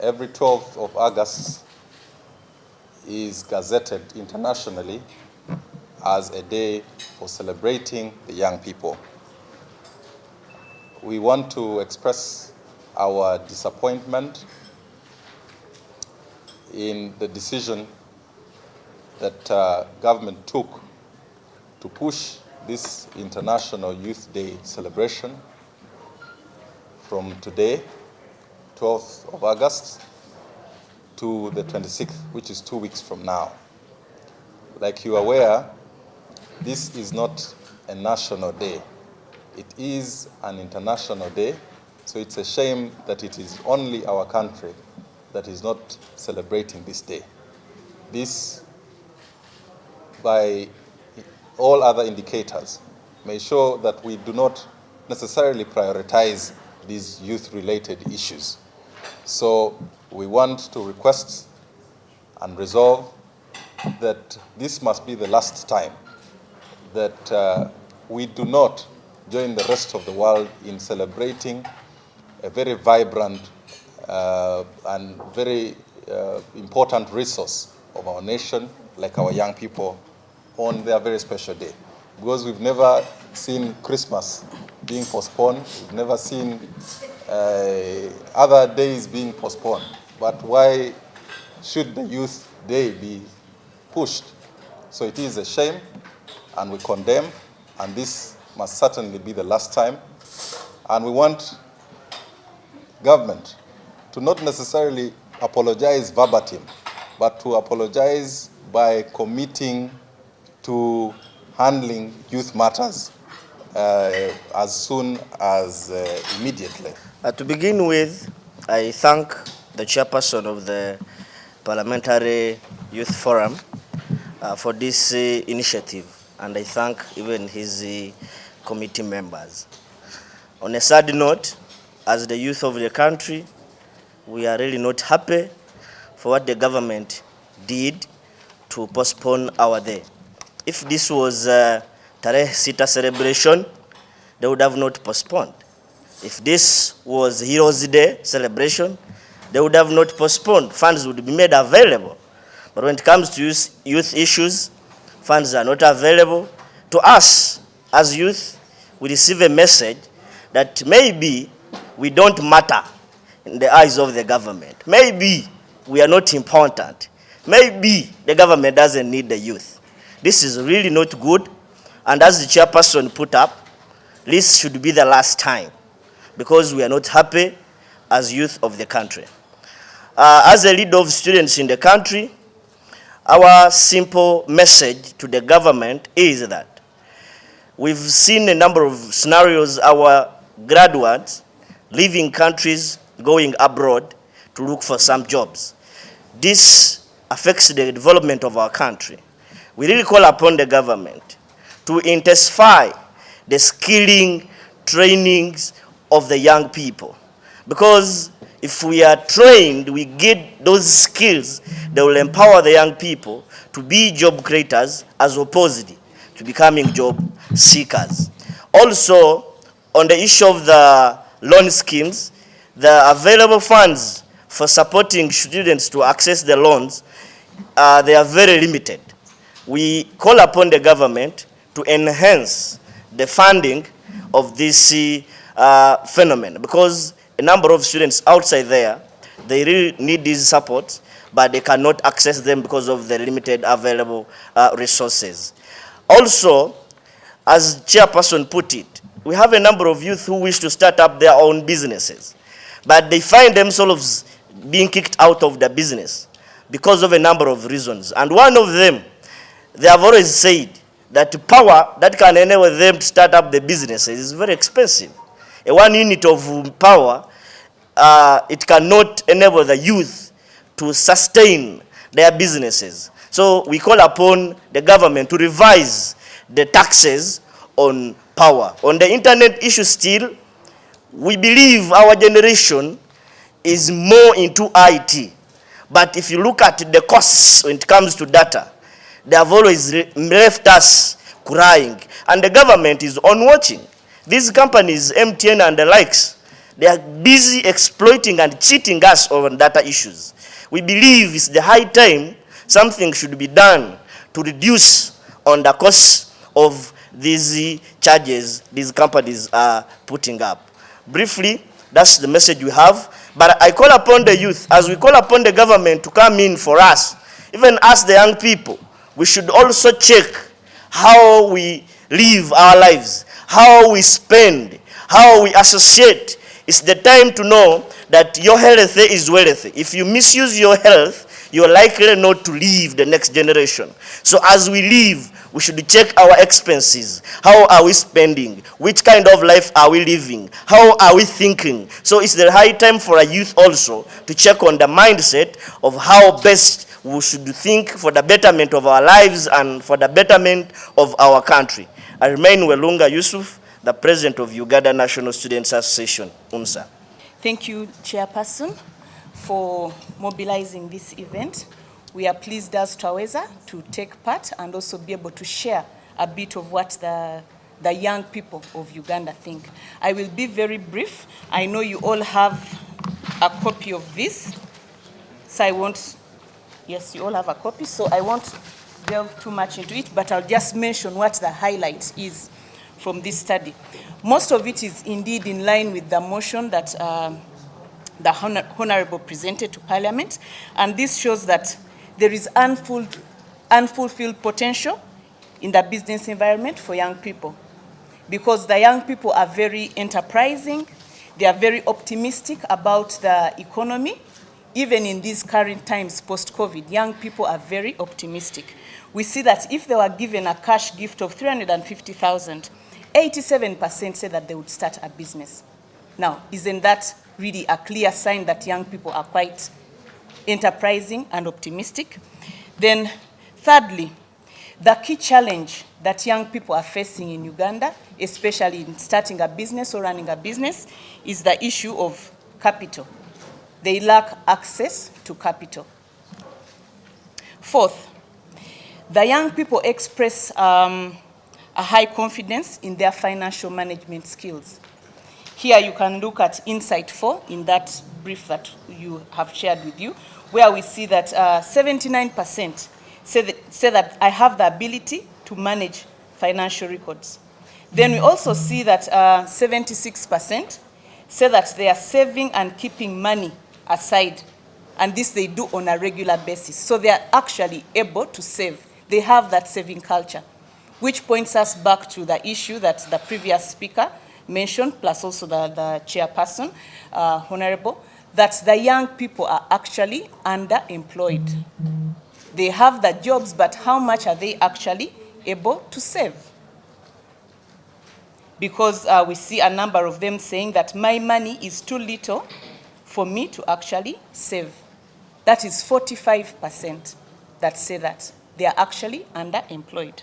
Every 12th of August is gazetted internationally as a day for celebrating the young people. We want to express our disappointment in the decision that government took to push this International Youth Day celebration from today, 12th of August, to the 26th, which is 2 weeks from now. Like you are aware, this is not a national day. It is an international day, so it's a shame that it is only our country that is not celebrating this day. This, by all other indicators, may show that we do not necessarily prioritize these youth-related issues. So we want to request and resolve that this must be the last time that we do not join the rest of the world in celebrating a very vibrant and very important resource of our nation, like our young people, on their very special day. Because we've never seen Christmas being postponed, we've never seen other days being postponed. But why should the Youth Day be pushed? So it is a shame, and we condemn, and this must certainly be the last time. And we want government to not necessarily apologize verbatim, but to apologize by committing to handling youth matters as soon as immediately. To begin with, I thank the chairperson of the Parliamentary Youth Forum for this initiative, and I thank even his committee members. On a sad note, as the youth of the country, we are really not happy for what the government did to postpone our day. If this was Tarehe Sita celebration, they would have not postponed. If this was Heroes Day celebration, they would have not postponed. Funds would be made available. But when it comes to youth issues, funds are not available. To us, as youth, we receive a message that maybe we don't matter in the eyes of the government. Maybe we are not important. Maybe the government doesn't need the youth. This is really not good. And as the chairperson put up, this should be the last time, because we are not happy as youth of the country. As a leader of students in the country, our simple message to the government is that we've seen a number of scenarios, our graduates leaving countries, going abroad to look for some jobs. This affects the development of our country. We really call upon the government to intensify the skilling trainings of the young people. Because if we are trained, we get those skills that will empower the young people to be job creators as opposed to becoming job seekers. Also, on the issue of the loan schemes, the available funds for supporting students to access the loans, they are very limited. We call upon the government to enhance the funding of this phenomenon, because a number of students outside there, they really need these supports, but they cannot access them because of the limited available resources. Also, as chairperson put it, we have a number of youth who wish to start up their own businesses, but they find themselves being kicked out of the business because of a number of reasons. And one of them, they have always said that power that can enable them to start up the businesses is very expensive. A 1 unit of power, it cannot enable the youth to sustain their businesses. So we call upon the government to revise the taxes on power. On the internet issue still, we believe our generation is more into IT. But if you look at the costs when it comes to data, they have always left us crying. And the government is on watching. These companies, MTN and the likes, They are busy exploiting and cheating us on data issues. We believe it's the high time something should be done to reduce on the cost of these charges these companies are putting up. Briefly, that's the message we have. But I call upon the youth, as we call upon the government to come in for us, even as the young people, we should also check how we live our lives, how we spend, how we associate. It's the time to know that your health is wealth. If you misuse your health, you're likely not to leave the next generation. So as we live, we should check our expenses. How are we spending? Which kind of life are we living? How are we thinking? So it's the high time for a youth also to check on the mindset of how best we should think for the betterment of our lives and for the betterment of our country. I remain Welunga Yusuf, the president of Uganda National Students Association, UNSA. Thank you, Chairperson, for mobilizing this event. We are pleased as Twaweza to take part and also be able to share a bit of what the young people of Uganda think. I will be very brief. I know you all have a copy of this, so I won't, yes, you all have a copy, so I won't delve too much into it, but I'll just mention what the highlight is from this study. Most of it is indeed in line with the motion that the Honorable presented to Parliament, and this shows that there is unfulfilled potential in the business environment for young people, because the young people are very enterprising, they are very optimistic about the economy. Even in these current times post-COVID, young people are very optimistic. We see that if they were given a cash gift of 350,000, 87% say that they would start a business. Now, isn't that really a clear sign that young people are quite enterprising and optimistic? Then, thirdly, the key challenge that young people are facing in Uganda, especially in starting a business or running a business, is the issue of capital. They lack access to capital. Fourth, the young people express a high confidence in their financial management skills. Here you can look at Insight 4 in that brief that you have shared with you, where we see that 79% say that I have the ability to manage financial records. Then we also see that 76% say that they are saving and keeping money aside, and this they do on a regular basis. So they are actually able to save. They have that saving culture, which points us back to the issue that the previous speaker mentioned, plus also the chairperson, Honorable, that the young people are actually underemployed. They have the jobs, but how much are they actually able to save? Because we see a number of them saying that my money is too little for me to actually save. That is 45% that say that they are actually underemployed.